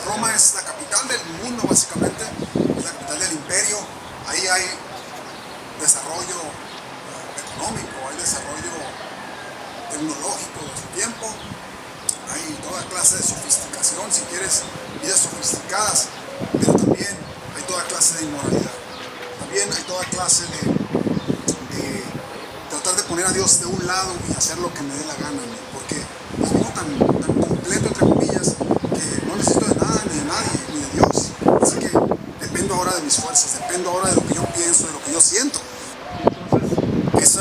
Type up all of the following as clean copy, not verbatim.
Roma es la capital del mundo, básicamente, es la capital del imperio. Ahí hay desarrollo económico, hay desarrollo tecnológico de su tiempo, hay toda clase de sofisticación, si quieres, vidas sofisticadas, pero también hay toda clase de inmoralidad. También hay toda clase de tratar de poner a Dios de un lado y hacer lo que me dé la gana, ¿no? Porque es algo tan completo, entre comillas, que no necesito de nada, ni de nadie, ni de Dios. Así que dependo ahora de mis fuerzas, dependo ahora de lo que yo pienso, de lo que yo siento. Y entonces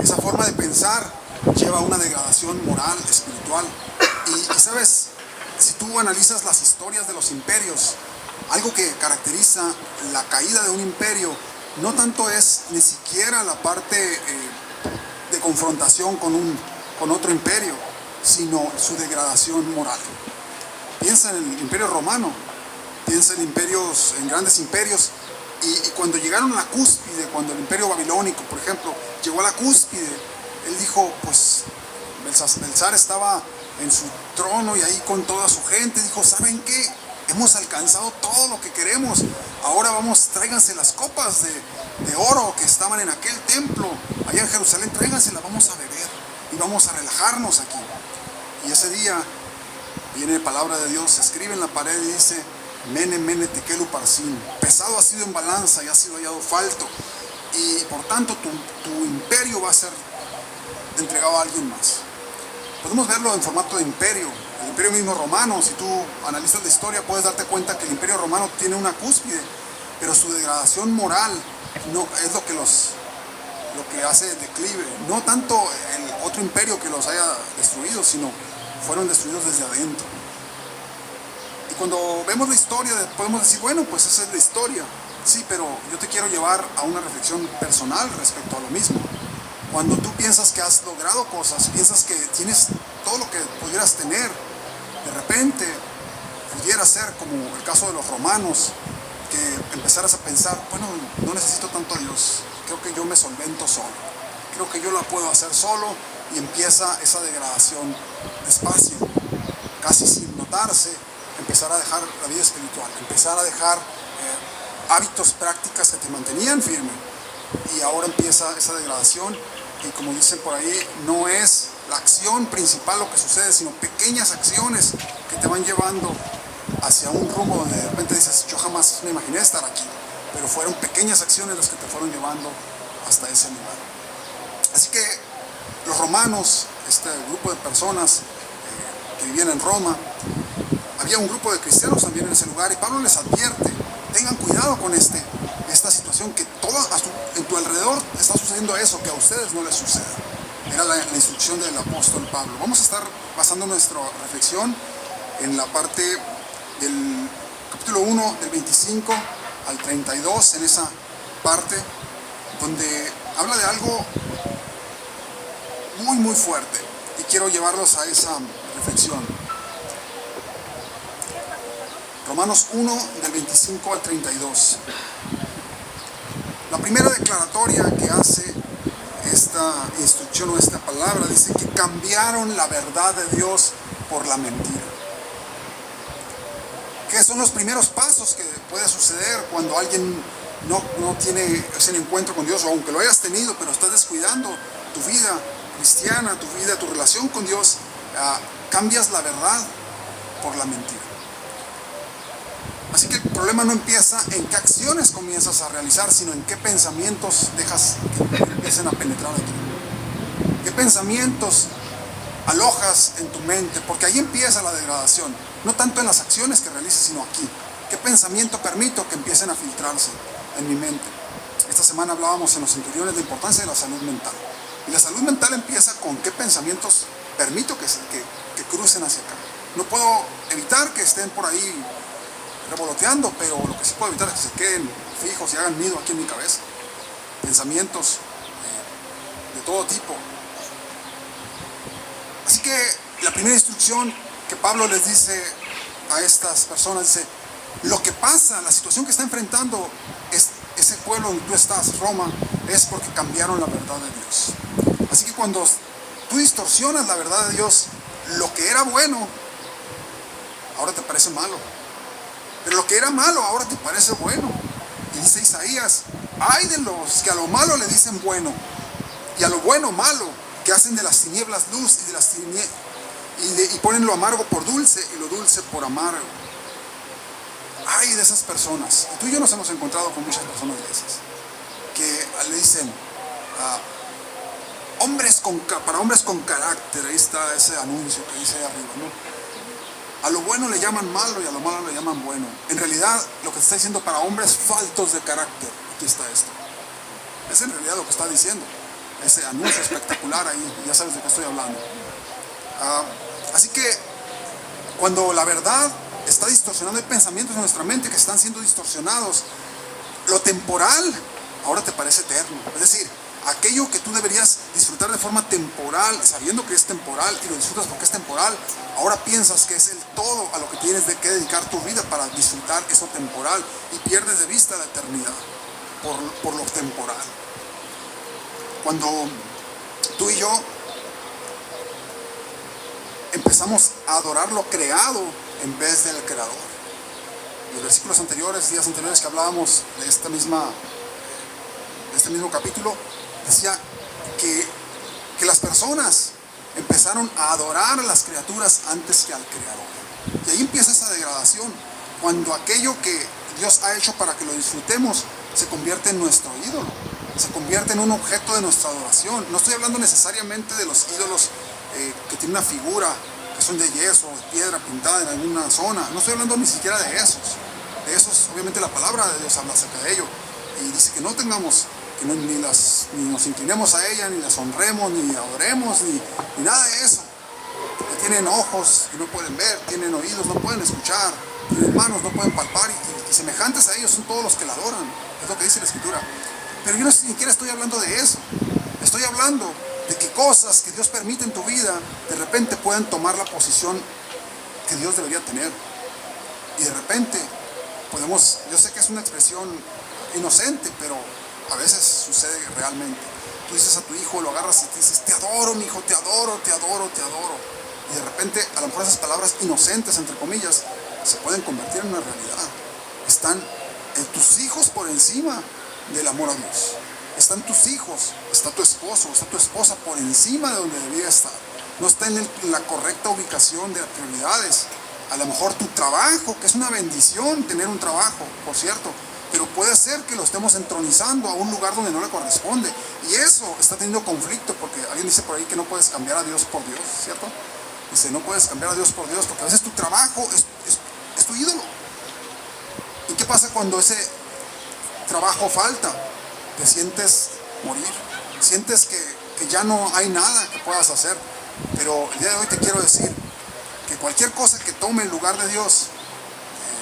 esa forma de pensar lleva a una degradación moral, espiritual. Y sabes, si tú analizas las historias de los imperios, algo que caracteriza la caída de un imperio no tanto es ni siquiera la parte de confrontación con otro imperio, sino su degradación moral. Piensa en el imperio romano, piensa en grandes imperios, y cuando llegaron a la cúspide, cuando el imperio babilónico, por ejemplo, llegó a la cúspide, él dijo, pues, Belsasar estaba en su trono y ahí con toda su gente, dijo, ¿saben qué? Hemos alcanzado todo lo que queremos, ahora vamos, tráiganse las copas de oro que estaban en aquel templo, allá en Jerusalén, tráiganselas, vamos a beber y vamos a relajarnos aquí. Y ese día viene palabra de Dios, se escribe en la pared y dice, Mene, mene, tekel uparsin, pesado ha sido en balanza y ha sido hallado falto, y por tanto tu imperio va a ser entregado a alguien más. Podemos verlo en formato de imperio, el imperio mismo romano. Si tú analizas la historia puedes darte cuenta que el imperio romano tiene una cúspide, pero su degradación moral no es lo que hace declive, no tanto el otro imperio que los haya destruido, sino fueron destruidos desde adentro. Y cuando vemos la historia podemos decir, bueno, pues esa es la historia, sí, pero yo te quiero llevar a una reflexión personal respecto a lo mismo. Cuando tú piensas que has logrado cosas, piensas que tienes todo lo que pudieras tener, de repente pudiera ser como el caso de los romanos, que empezaras a pensar, bueno, no necesito tanto a Dios, creo que yo me solvento solo, creo que yo la puedo hacer solo, y empieza esa degradación despacio, casi sin notarse, empezar a dejar la vida espiritual, empezar a dejar hábitos, prácticas que te mantenían firme, y ahora empieza esa degradación. Y como dicen por ahí, no es la acción principal lo que sucede, sino pequeñas acciones que te van llevando hacia un rumbo donde de repente dices, yo jamás me imaginé estar aquí, pero fueron pequeñas acciones las que te fueron llevando hasta ese lugar. Así que los romanos, este grupo de personas que vivían en Roma, había un grupo de cristianos también en ese lugar, y Pablo les advierte, tengan cuidado con esta situación, que en tu alrededor está sucediendo eso, que a ustedes no les suceda. Era la instrucción del apóstol Pablo. Vamos a estar basando nuestra reflexión en la parte del capítulo 1, del 25 al 32, en esa parte donde habla de algo muy, muy fuerte, y quiero llevarlos a esa reflexión. Romanos 1, del 25 al 32. La primera declaratoria que hace esta instrucción o esta palabra dice que cambiaron la verdad de Dios por la mentira. ¿Qué son los primeros pasos que puede suceder cuando alguien no tiene ese encuentro con Dios, o aunque lo hayas tenido, pero estás descuidando tu vida cristiana, tu relación con Dios? Cambias la verdad por la mentira. Así que el problema no empieza en qué acciones comienzas a realizar, sino en qué pensamientos dejas que empiecen a penetrar aquí. ¿Qué pensamientos alojas en tu mente? Porque ahí empieza la degradación. No tanto en las acciones que realices, sino aquí. ¿Qué pensamiento permito que empiecen a filtrarse en mi mente? Esta semana hablábamos en los centuriones de la importancia de la salud mental. Y la salud mental empieza con qué pensamientos permito que crucen hacia acá. No puedo evitar que estén por ahí revoloteando, pero lo que sí puedo evitar es que se queden fijos y hagan nido aquí en mi cabeza. Pensamientos de todo tipo. Así que la primera instrucción que Pablo les dice a estas personas, dice, lo que pasa, la situación que está enfrentando ese pueblo donde tú estás, Roma, es porque cambiaron la verdad de Dios. Así que cuando tú distorsionas la verdad de Dios, lo que era bueno ahora te parece malo. Pero lo que era malo ahora te parece bueno. Y dice Isaías, ay de los que a lo malo le dicen bueno, y a lo bueno malo, que hacen de las tinieblas luz y de las y ponen lo amargo por dulce y lo dulce por amargo. Ay de esas personas. Y tú y yo nos hemos encontrado con muchas personas de esas, que le dicen, para hombres con carácter. Ahí está ese anuncio que dice ahí arriba, ¿no? A lo bueno le llaman malo y a lo malo le llaman bueno. En realidad lo que está diciendo para hombres faltos de carácter. Aquí está esto. Es en realidad lo que está diciendo. Ese anuncio espectacular ahí, ya sabes de qué estoy hablando. Así que cuando la verdad está distorsionando, hay pensamientos en nuestra mente que están siendo distorsionados. Lo temporal ahora te parece eterno. Es decir, aquello que tú deberías disfrutar de forma temporal, sabiendo que es temporal y lo disfrutas porque es temporal, ahora piensas que es el todo a lo que tienes que dedicar tu vida para disfrutar eso temporal y pierdes de vista la eternidad por lo temporal. Cuando tú y yo empezamos a adorar lo creado en vez del creador. Los versículos anteriores, días anteriores que hablábamos de este mismo capítulo, decía que las personas empezaron a adorar a las criaturas antes que al creador. Y ahí empieza esa degradación, cuando aquello que Dios ha hecho para que lo disfrutemos se convierte en nuestro ídolo, se convierte en un objeto de nuestra adoración. No estoy hablando necesariamente de los ídolos que tienen una figura, que son de yeso o de piedra pintada en alguna zona. No estoy hablando ni siquiera de esos. De esos, obviamente la palabra de Dios habla acerca de ello. Y dice que no tengamos, que ni nos inclinemos a ella, ni las honremos, ni adoremos, ni nada de eso. Que tienen ojos y no pueden ver, tienen oídos, no pueden escuchar, tienen manos, no pueden palpar, y semejantes a ellos son todos los que la adoran. Es lo que dice la Escritura. Pero yo no siquiera estoy hablando de eso. Estoy hablando de que cosas que Dios permite en tu vida de repente pueden tomar la posición que Dios debería tener. Y de repente yo sé que es una expresión inocente, pero a veces sucede realmente. Tú dices a tu hijo, lo agarras y te dices, te adoro, mi hijo, te adoro, te adoro, te adoro. Y de repente, a lo mejor esas palabras inocentes, entre comillas, se pueden convertir en una realidad. Están en tus hijos por encima del amor a Dios. Están tus hijos, está tu esposo, está tu esposa por encima de donde debía estar. No está en la correcta ubicación de las prioridades. A lo mejor tu trabajo, que es una bendición tener un trabajo, por cierto, pero puede ser que lo estemos entronizando a un lugar donde no le corresponde. Y eso está teniendo conflicto, porque alguien dice por ahí que no puedes cambiar a Dios por Dios, ¿cierto? Dice, no puedes cambiar a Dios por Dios, porque a veces tu trabajo es tu ídolo. ¿Y qué pasa cuando ese trabajo falta? Te sientes morir, sientes que ya no hay nada que puedas hacer. Pero el día de hoy te quiero decir que cualquier cosa que tome el lugar de Dios,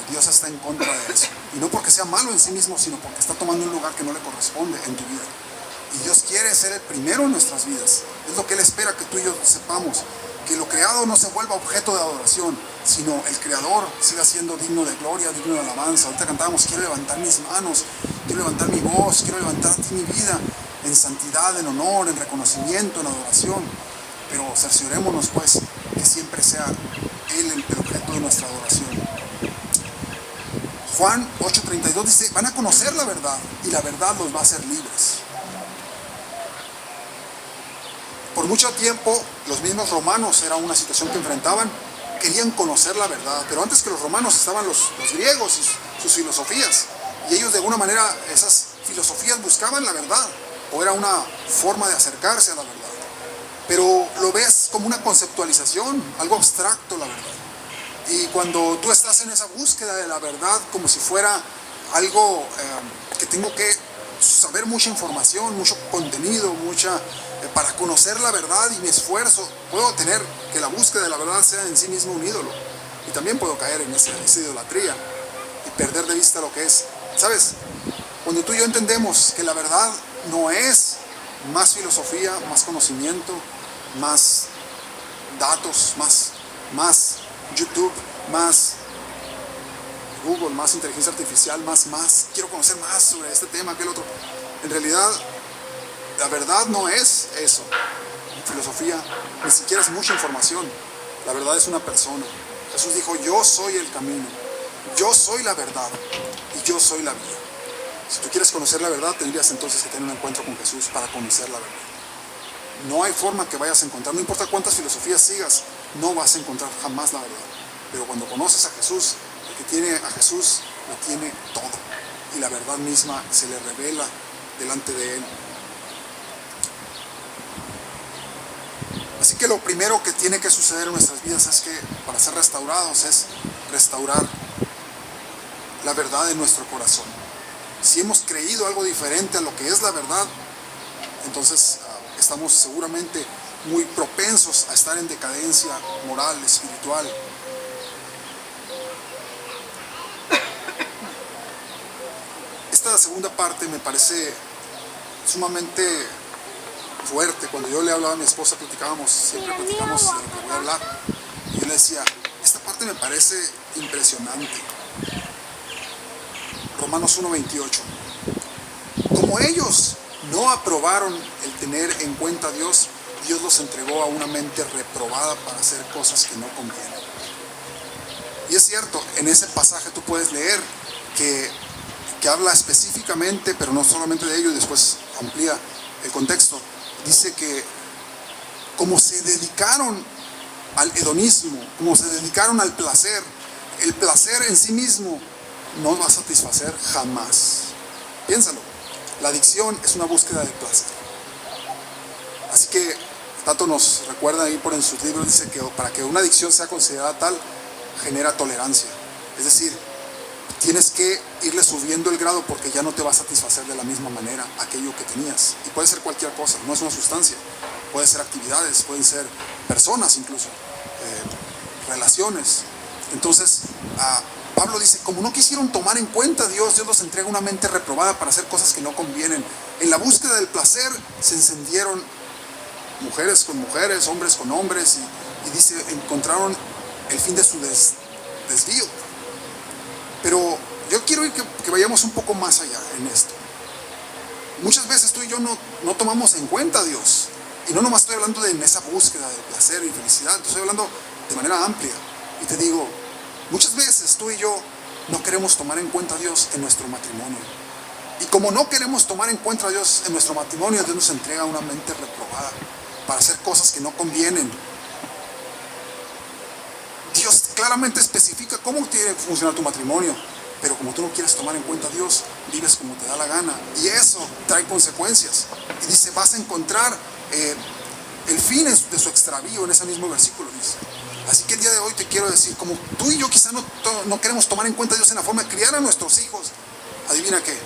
Dios está en contra de eso. Y no porque sea malo en sí mismo, sino porque está tomando un lugar que no le corresponde en tu vida. Y Dios quiere ser el primero en nuestras vidas. Es lo que Él espera que tú y yo sepamos. Que lo creado no se vuelva objeto de adoración, sino el Creador siga siendo digno de gloria, digno de alabanza. Ahorita cantábamos, quiero levantar mis manos, quiero levantar mi voz, quiero levantar a ti mi vida en santidad, en honor, en reconocimiento, en adoración. Pero cerciorémonos pues que siempre sea Él el objeto de nuestra adoración. Juan 8:32 dice, van a conocer la verdad y la verdad los va a hacer libres. Por mucho tiempo los mismos romanos, era una situación que enfrentaban, querían conocer la verdad, pero antes que los romanos estaban los griegos y sus filosofías, y ellos de alguna manera esas filosofías buscaban la verdad, o era una forma de acercarse a la verdad, pero lo ves como una conceptualización, algo abstracto la verdad. Y cuando tú estás en esa búsqueda de la verdad como si fuera algo que tengo que saber mucha información, mucho contenido, para conocer la verdad, y mi esfuerzo, puedo tener que la búsqueda de la verdad sea en sí mismo un ídolo, y también puedo caer en esa idolatría y perder de vista lo que es. ¿Sabes? Cuando tú y yo entendemos que la verdad no es más filosofía, más conocimiento, más datos, más YouTube, más Google, más inteligencia artificial, más, quiero conocer más sobre este tema, aquel otro. En realidad, la verdad no es eso, filosofía, ni siquiera es mucha información. La verdad es una persona. Jesús dijo, yo soy el camino, Yo soy la verdad y yo soy la vida. Si tú quieres conocer la verdad, tendrías entonces que tener un encuentro con Jesús para conocer la verdad. No hay forma que vayas a encontrar, no importa cuántas filosofías sigas, no vas a encontrar jamás la verdad. Pero cuando conoces a Jesús, el que tiene a Jesús lo tiene todo. Y la verdad misma se le revela delante de él. Así que lo primero que tiene que suceder en nuestras vidas es que para ser restaurados es restaurar la verdad en nuestro corazón. Si hemos creído algo diferente a lo que es la verdad, entonces estamos seguramente muy propensos a estar en decadencia moral, espiritual. Esta segunda parte me parece sumamente fuerte. Cuando yo le hablaba a mi esposa, siempre platicamos de lo que voy a hablar. Y yo le decía, esta parte me parece impresionante. Romanos 1:28. Como ellos no aprobaron el tener en cuenta a Dios, Dios los entregó a una mente reprobada para hacer cosas que no convienen. Y es cierto, en ese pasaje tú puedes leer que habla específicamente, pero no solamente de ello, y después amplía el contexto. Dice que como se dedicaron al hedonismo, como se dedicaron al placer, el placer en sí mismo no va a satisfacer jamás. Piénsalo, la adicción es una búsqueda de placer. Así que Tato nos recuerda ahí en sus libros, dice que para que una adicción sea considerada tal, genera tolerancia. Es decir, tienes que irle subiendo el grado porque ya no te va a satisfacer de la misma manera aquello que tenías. Y puede ser cualquier cosa, no es una sustancia. Puede ser actividades, pueden ser personas incluso, relaciones. Entonces, Pablo dice, como no quisieron tomar en cuenta a Dios, Dios los entrega una mente reprobada para hacer cosas que no convienen. En la búsqueda del placer se encendieron mujeres con mujeres, hombres con hombres, y dice, encontraron el fin de su desvío. Pero yo quiero que vayamos un poco más allá en esto. Muchas veces tú y yo no tomamos en cuenta a Dios. Y no nomás estoy hablando de esa búsqueda de placer y felicidad, estoy hablando de manera amplia. Y te digo, muchas veces tú y yo no queremos tomar en cuenta a Dios en nuestro matrimonio. Y como no queremos tomar en cuenta a Dios en nuestro matrimonio, Dios nos entrega una mente reprobada para hacer cosas que no convienen. Dios claramente especifica cómo tiene que funcionar tu matrimonio, pero como tú no quieres tomar en cuenta a Dios, vives como te da la gana, y eso trae consecuencias. Y dice, vas a encontrar el fin de su extravío en ese mismo versículo, dice. Así que el día de hoy te quiero decir, como tú y yo quizá no queremos tomar en cuenta a Dios en la forma de criar a nuestros hijos, adivina qué,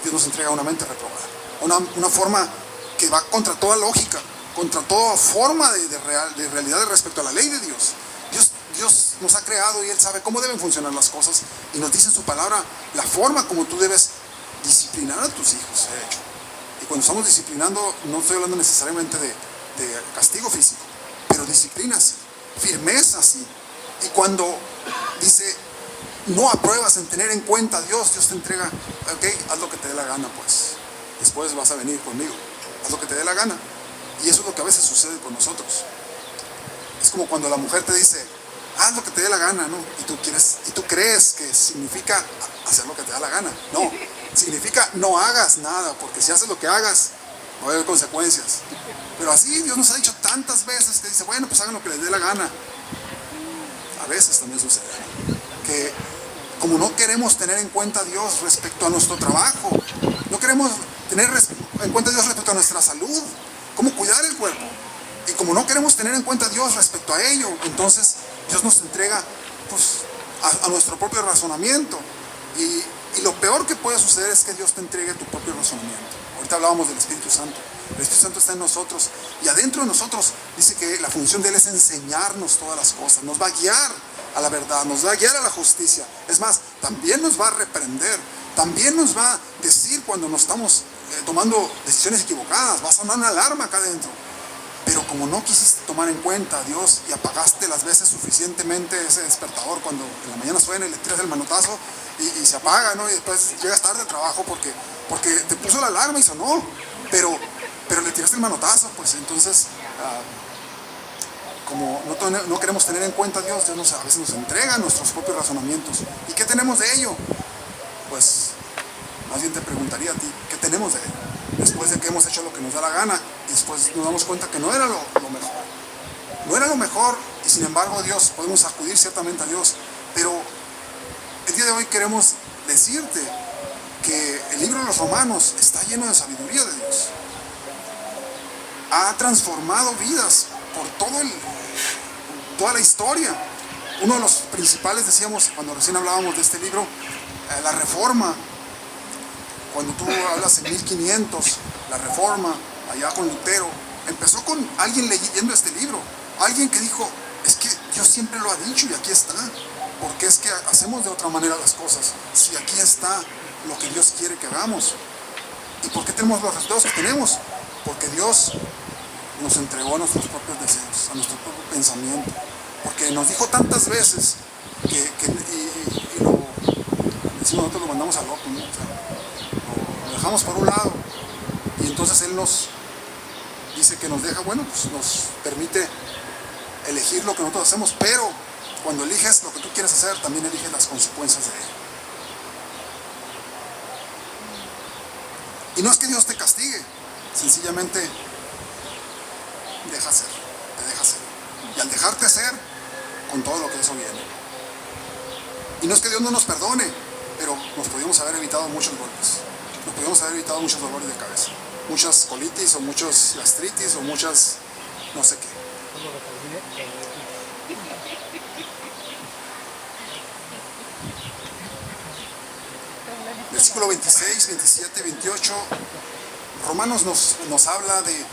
Dios nos entrega una mente reprobada, una forma que va contra toda lógica, contra toda forma de realidad respecto a la ley de Dios. Dios nos ha creado y Él sabe cómo deben funcionar las cosas, y nos dice en su palabra la forma como tú debes disciplinar a tus hijos, de hecho. Y cuando estamos disciplinando, no estoy hablando necesariamente de castigo físico, pero disciplina sí, firmeza sí. Y cuando dice, no apruebas en tener en cuenta a Dios, Dios te entrega, ok, haz lo que te dé la gana, pues. Después vas a venir conmigo, haz lo que te dé la gana. Y eso es lo que a veces sucede con nosotros. Es como cuando la mujer te dice, haz lo que te dé la gana, ¿no? Y tú crees que significa hacer lo que te da la gana. No, significa no hagas nada, porque si haces lo que hagas, va a haber consecuencias. Pero así Dios nos ha dicho tantas veces que dice, bueno, pues hagan lo que les dé la gana. A veces también sucede que como no queremos tener en cuenta a Dios respecto a nuestro trabajo, no queremos tener en cuenta a Dios respecto a nuestra salud, cómo cuidar el cuerpo, y como no queremos tener en cuenta a Dios respecto a ello, entonces Dios nos entrega pues, a nuestro propio razonamiento. Y lo peor que puede suceder es que Dios te entregue tu propio razonamiento. Ahorita hablábamos del Espíritu Santo. El Espíritu Santo está en nosotros, y adentro de nosotros dice que la función de Él es enseñarnos todas las cosas. Nos va a guiar a la verdad, nos va a guiar a la justicia. Es más, también nos va a reprender, también nos va a decir cuando nos estamos tomando decisiones equivocadas. Va a sonar una alarma acá adentro. Pero como no quisiste tomar en cuenta a Dios y apagaste las veces suficientemente ese despertador cuando en la mañana suena y le tiras el manotazo y se apaga, ¿no? Y después llegas tarde al trabajo porque te puso la alarma y sonó, pero le tiraste el manotazo, pues entonces como no queremos tener en cuenta a Dios, Dios a veces nos entrega nuestros propios razonamientos. ¿Y qué tenemos de ello? Pues más bien te preguntaría a ti, ¿qué tenemos de ello? Después de que hemos hecho lo que nos da la gana y después nos damos cuenta que no era lo mejor. No era lo mejor y sin embargo Dios, podemos acudir ciertamente a Dios. Pero el día de hoy queremos decirte que el libro de los Romanos está lleno de sabiduría de Dios. Ha transformado vidas por toda la historia. Uno de los principales, decíamos cuando recién hablábamos de este libro, la Reforma. Cuando tú hablas en 1500, la Reforma, allá con Lutero, empezó con alguien leyendo este libro. Alguien que dijo, es que Dios siempre lo ha dicho y aquí está. ¿Por qué es que hacemos de otra manera las cosas? Si aquí está lo que Dios quiere que hagamos. ¿Y por qué tenemos los resultados que tenemos? Porque Dios nos entregó a nuestros propios deseos, a nuestro propio pensamiento. Porque nos dijo tantas veces y lo decimos nosotros, lo mandamos al loco, ¿no? O sea, lo dejamos por un lado y entonces Él nos dice que nos deja, bueno, pues nos permite elegir lo que nosotros hacemos, pero cuando eliges lo que tú quieres hacer, también eliges las consecuencias de ello. Y no es que Dios te castigue, sencillamente te deja hacer. Y al dejarte hacer, con todo lo que eso viene. Y no es que Dios no nos perdone, pero nos podríamos haber evitado muchos golpes. Nos podríamos haber evitado muchos dolores de cabeza. Muchas colitis o muchas gastritis o muchas no sé qué. Versículo 26, 27, 28, Romanos nos habla de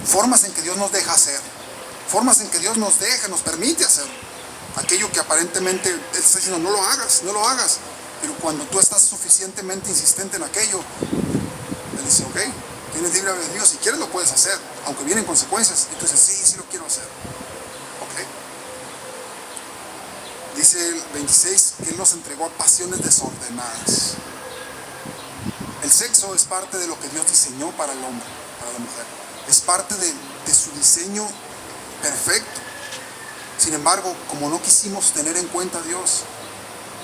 formas en que Dios nos deja hacer, formas en que Dios nos permite hacer aquello que aparentemente Él está diciendo, no lo hagas, pero cuando tú estás suficientemente insistente en aquello, Él dice, ok, tienes libre albedrío, si quieres lo puedes hacer, aunque vienen consecuencias, y tú dices, sí lo quiero hacer, ok. Dice el 26 que Él nos entregó a pasiones desordenadas. El sexo es parte de lo que Dios diseñó para el hombre, para la mujer. Es parte de su diseño perfecto. Sin embargo, como no quisimos tener en cuenta a Dios,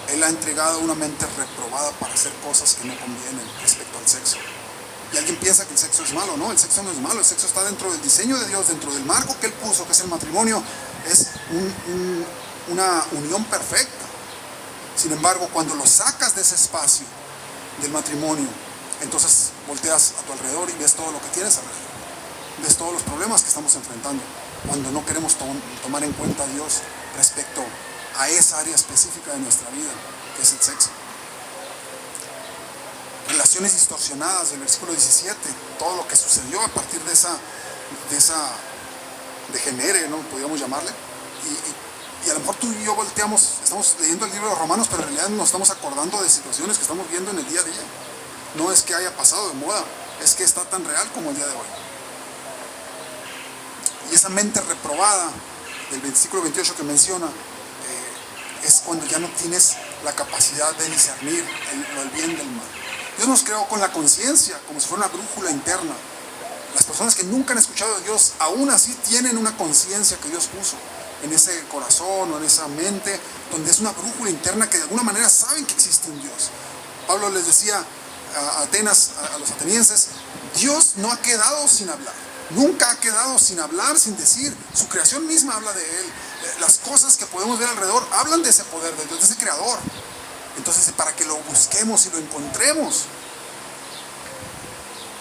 Él ha entregado una mente reprobada para hacer cosas que no convienen respecto al sexo. Y alguien piensa que el sexo es malo. No, el sexo no es malo. El sexo está dentro del diseño de Dios, dentro del marco que Él puso, que es el matrimonio. Es una unión perfecta. Sin embargo, cuando lo sacas de ese espacio del matrimonio, entonces volteas a tu alrededor y ves todo lo que tienes alrededor. Ves todos los problemas que estamos enfrentando cuando no queremos tomar en cuenta a Dios respecto a esa área específica de nuestra vida, que es el sexo. Relaciones distorsionadas del versículo 17, todo lo que sucedió a partir de esa degenere, ¿no? Podríamos llamarle. Y a lo mejor tú y yo volteamos, estamos leyendo el libro de los Romanos, pero en realidad nos estamos acordando de situaciones que estamos viendo en el día a día. No es que haya pasado de moda, es que está tan real como el día de hoy. Y esa mente reprobada del versículo 28 que menciona, es cuando ya no tienes la capacidad de discernir el bien del mal. Dios nos creó con la conciencia, como si fuera una brújula interna. Las personas que nunca han escuchado de Dios, aún así tienen una conciencia que Dios puso en ese corazón o en esa mente, donde es una brújula interna que de alguna manera saben que existe un Dios. Pablo les decía a Atenas, a los atenienses, Dios no ha quedado sin hablar. Nunca ha quedado sin hablar, sin decir. Su creación misma habla de Él. Las cosas que podemos ver alrededor hablan de ese poder de Dios, de ese creador. Entonces, para que lo busquemos y lo encontremos.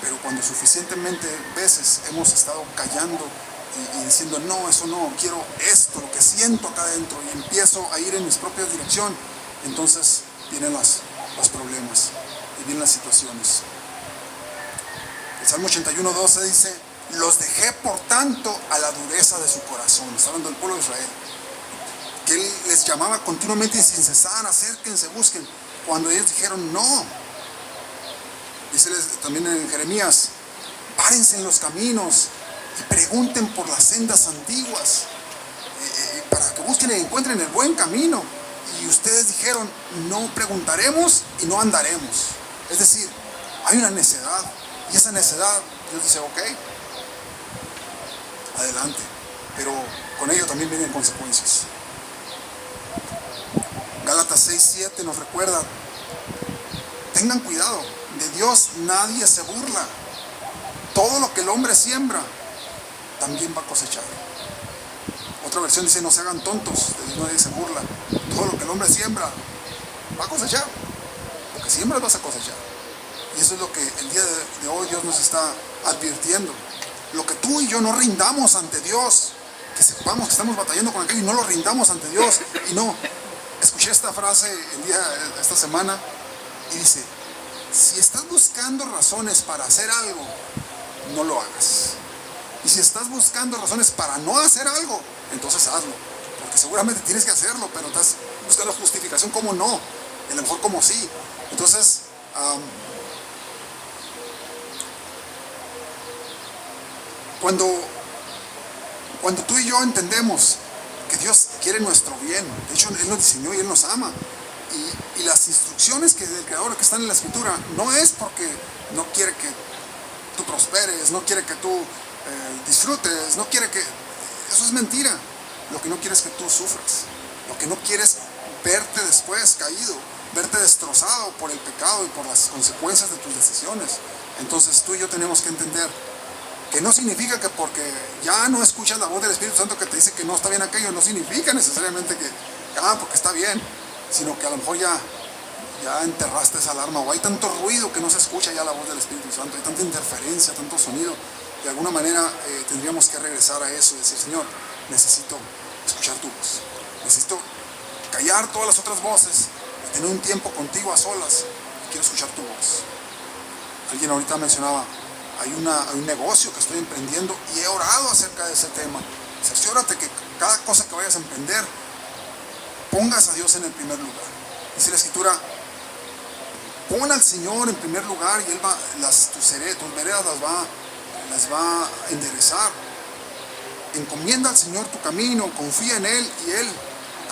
Pero cuando suficientemente veces hemos estado callando y diciendo, no, eso no, quiero esto, lo que siento acá adentro, y empiezo a ir en mis propias direcciones, entonces vienen los problemas y vienen las situaciones. El Salmo 81:12 dice, los dejé por tanto a la dureza de su corazón. Está hablando del pueblo de Israel, que Él les llamaba continuamente y sin cesar, acérquense, busquen, cuando ellos dijeron no. Dice también en Jeremías, párense en los caminos y pregunten por las sendas antiguas, para que busquen y encuentren el buen camino. Y ustedes dijeron, no preguntaremos y no andaremos. Es decir, hay una necedad, y esa necedad, Dios dice, ok, adelante, pero con ello también vienen consecuencias. Gálatas 6:7 nos recuerda: tengan cuidado, de Dios nadie se burla. Todo lo que el hombre siembra, también va a cosechar. Otra versión dice: no se hagan tontos, de Dios nadie se burla. Todo lo que el hombre siembra, va a cosechar. Lo que siembras vas a cosechar. Y eso es lo que el día de hoy Dios nos está advirtiendo. Lo que tú y yo no rindamos ante Dios, que sepamos que estamos batallando con aquello y no lo rindamos ante Dios. Y no, escuché esta frase esta semana, y dice: si estás buscando razones para hacer algo, no lo hagas. Y si estás buscando razones para no hacer algo, entonces hazlo. Porque seguramente tienes que hacerlo, pero estás buscando justificación como no, y a lo mejor como sí. Entonces, cuando tú y yo entendemos que Dios quiere nuestro bien, de hecho Él nos diseñó y Él nos ama, y las instrucciones del Creador que están en la Escritura, no es porque no quiere que tú prosperes, no quiere que tú disfrutes, no quiere que... Eso es mentira. Lo que no quiere es que tú sufras. Lo que no quiere es verte después caído, verte destrozado por el pecado y por las consecuencias de tus decisiones. Entonces tú y yo tenemos que entender que no significa que porque ya no escuchas la voz del Espíritu Santo que te dice que no está bien aquello, no significa necesariamente que, porque está bien, sino que a lo mejor ya enterraste esa alarma, o hay tanto ruido que no se escucha ya la voz del Espíritu Santo, hay tanta interferencia, tanto sonido. De alguna manera tendríamos que regresar a eso y decir: Señor, necesito escuchar tu voz, necesito callar todas las otras voces y tener un tiempo contigo a solas. Quiero escuchar tu voz. Alguien ahorita mencionaba: hay un negocio que estoy emprendiendo y he orado acerca de ese tema. Cerciórate que cada cosa que vayas a emprender, pongas a Dios en el primer lugar. Dice la Escritura: pon al Señor en primer lugar y Él va, tus veredas las va a enderezar. Encomienda al Señor tu camino, confía en Él y Él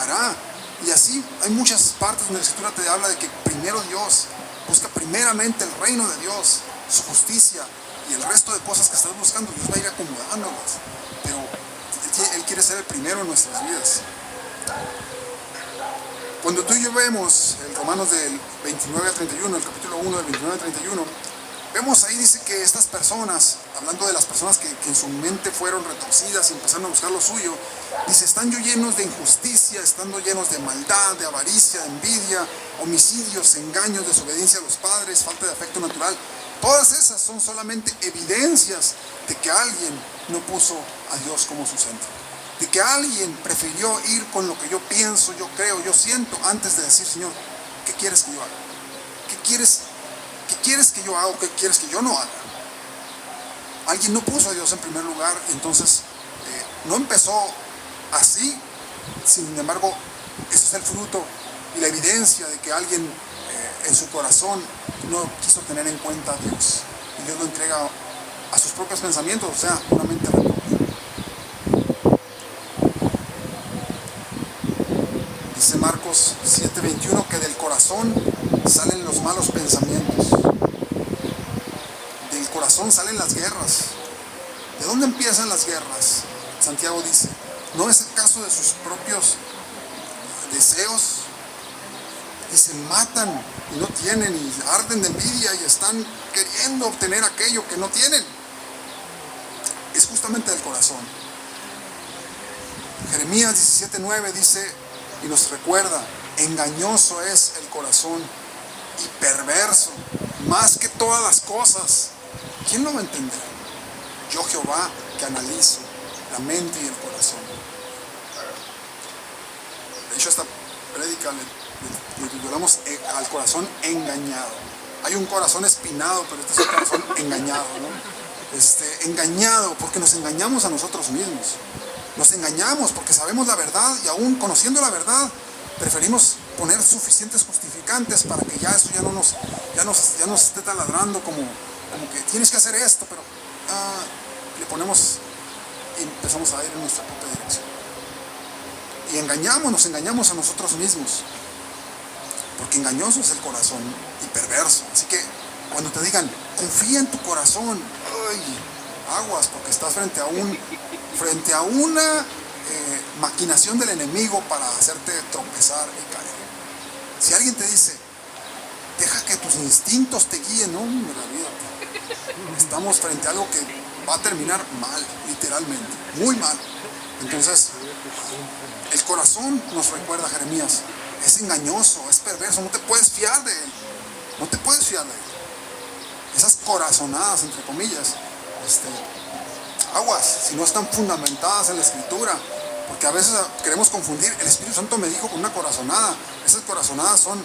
hará. Y así hay muchas partes donde la Escritura te habla de que primero Dios, busca primeramente el reino de Dios, su justicia, y el resto de cosas que estás buscando, Dios va a ir acomodándolas. Pero Él quiere ser el primero en nuestras vidas. Cuando tú y yo vemos el Romanos del 29 al 31, el capítulo 1 del 29 al 31, vemos ahí, dice que estas personas, hablando de las personas que en su mente fueron retorcidas y empezaron a buscar lo suyo, dice: están llenos de injusticia, estando llenos de maldad, de avaricia, de envidia, homicidios, engaños, desobediencia a los padres, falta de afecto natural. Todas esas son solamente evidencias de que alguien no puso a Dios como su centro, de que alguien prefirió ir con lo que yo pienso, yo creo, yo siento, antes de decir: Señor, ¿qué quieres que yo haga? ¿Qué quieres que yo haga o qué quieres que yo no haga? Alguien no puso a Dios en primer lugar, y entonces no empezó así. Sin embargo, ese es el fruto y la evidencia de que alguien en su corazón no quiso tener en cuenta a Dios, y Dios lo entrega a sus propios pensamientos, o sea, una mente retorcida. Dice Marcos 7:21 que del corazón salen los malos pensamientos, del corazón salen las guerras. ¿De dónde empiezan las guerras? Santiago dice: ¿no es el caso de sus propios deseos? Y se matan y no tienen, y arden de envidia y están queriendo obtener aquello que no tienen. Es justamente del corazón. Jeremías 17:9 dice y nos recuerda: engañoso es el corazón y perverso más que todas las cosas. ¿Quién lo va a entender? Yo, Jehová, que analizo la mente y el corazón. De hecho, esta prédica le titulamos al corazón engañado. Hay un corazón espinado, pero este es un corazón engañado, ¿no? Engañado porque nos engañamos a nosotros mismos. Nos engañamos porque sabemos la verdad, y aún conociendo la verdad preferimos poner suficientes justificantes para que ya eso ya nos esté taladrando como que tienes que hacer esto, pero le ponemos y empezamos a ir en nuestra propia dirección. Y nos engañamos a nosotros mismos, porque engañoso es el corazón y perverso. Así que cuando te digan: confía en tu corazón, aguas, porque estás frente a una maquinación del enemigo para hacerte tropezar y caer. Si alguien te dice, deja que tus instintos te guíen, no, hombre, olvídate. Estamos frente a algo que va a terminar mal, literalmente, muy mal. Entonces, el corazón, nos recuerda Jeremías, es engañoso, es perverso, no te puedes fiar de él. No te puedes fiar de él. Esas corazonadas, entre comillas, aguas, si no están fundamentadas en la Escritura. Porque a veces queremos confundir, el Espíritu Santo me dijo con una corazonada. Esas corazonadas son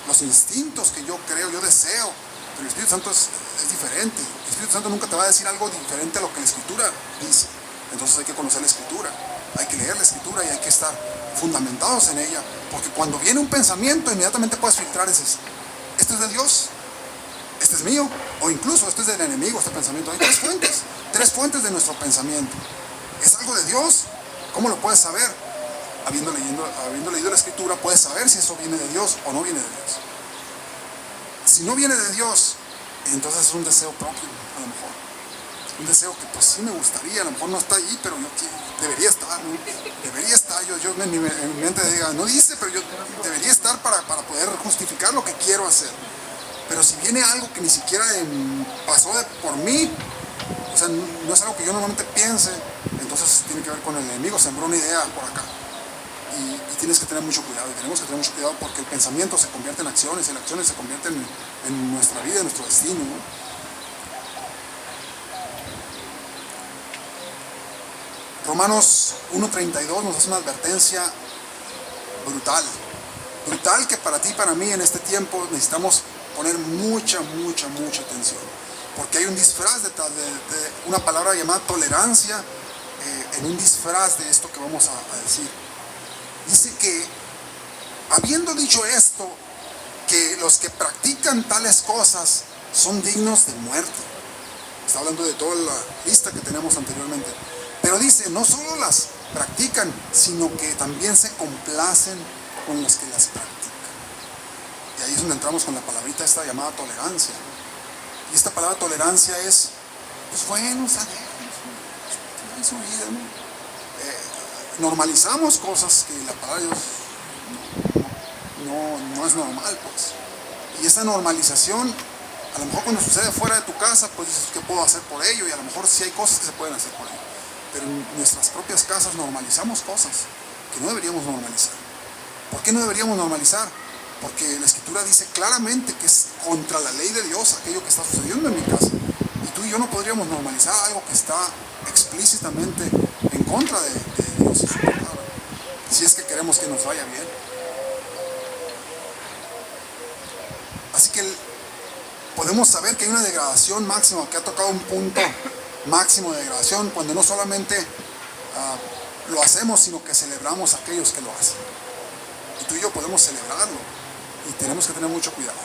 los instintos que yo creo, yo deseo. Pero el Espíritu Santo es diferente. El Espíritu Santo nunca te va a decir algo diferente a lo que la Escritura dice. Entonces hay que conocer la Escritura, hay que leer la Escritura y hay que estar fundamentados en ella. Porque cuando viene un pensamiento, inmediatamente puedes filtrar ese. ¿Este es de Dios? ¿Este es mío? O incluso este es del enemigo, este pensamiento. Hay tres fuentes de nuestro pensamiento. ¿Es algo de Dios? ¿Cómo lo puedes saber? Habiendo leído la Escritura, puedes saber si eso viene de Dios o no viene de Dios. Si no viene de Dios, entonces es un deseo propio, a lo mejor. Un deseo que pues sí me gustaría, a lo mejor no está ahí, pero yo debería estar, ¿no? Debería estar, yo en mi mente diga, no dice, pero yo debería estar para poder justificar lo que quiero hacer. Pero si viene algo que ni siquiera pasó por mí, o sea, no es algo que yo normalmente piense, entonces tiene que ver con el enemigo, sembró una idea por acá. Y tienes que tener mucho cuidado, y tenemos que tener mucho cuidado porque el pensamiento se convierte en acciones, y las acciones se convierten en nuestra vida, en nuestro destino, ¿no? Romanos 1:32 nos hace una advertencia brutal que para ti y para mí en este tiempo necesitamos poner mucha atención, porque hay un disfraz de una palabra llamada tolerancia, en un disfraz de esto que vamos a decir. Dice que, habiendo dicho esto, que los que practican tales cosas son dignos de muerte. Está hablando de toda la lista que tenemos anteriormente. Pero dice, no solo las practican, sino que también se complacen con los que las practican. Y ahí es donde entramos con la palabrita esta llamada tolerancia. Y esta palabra tolerancia es, pues bueno, saber en su vida, ¿no? Normalizamos cosas que la palabra de Dios no es normal, pues. Y esa normalización, a lo mejor cuando sucede fuera de tu casa, pues dices, ¿qué puedo hacer por ello? Y a lo mejor sí hay cosas que se pueden hacer por ello. Pero en nuestras propias casas normalizamos cosas que no deberíamos normalizar. ¿Por qué no deberíamos normalizar? Porque la Escritura dice claramente que es contra la ley de Dios aquello que está sucediendo en mi casa. Y tú y yo no podríamos normalizar algo que está explícitamente en contra de Dios y su palabra, si es que queremos que nos vaya bien. Así que podemos saber que hay una degradación máxima, que ha tocado un punto máximo de degradación, cuando no solamente lo hacemos, sino que celebramos a aquellos que lo hacen. Y tú y yo podemos celebrarlo, y tenemos que tener mucho cuidado.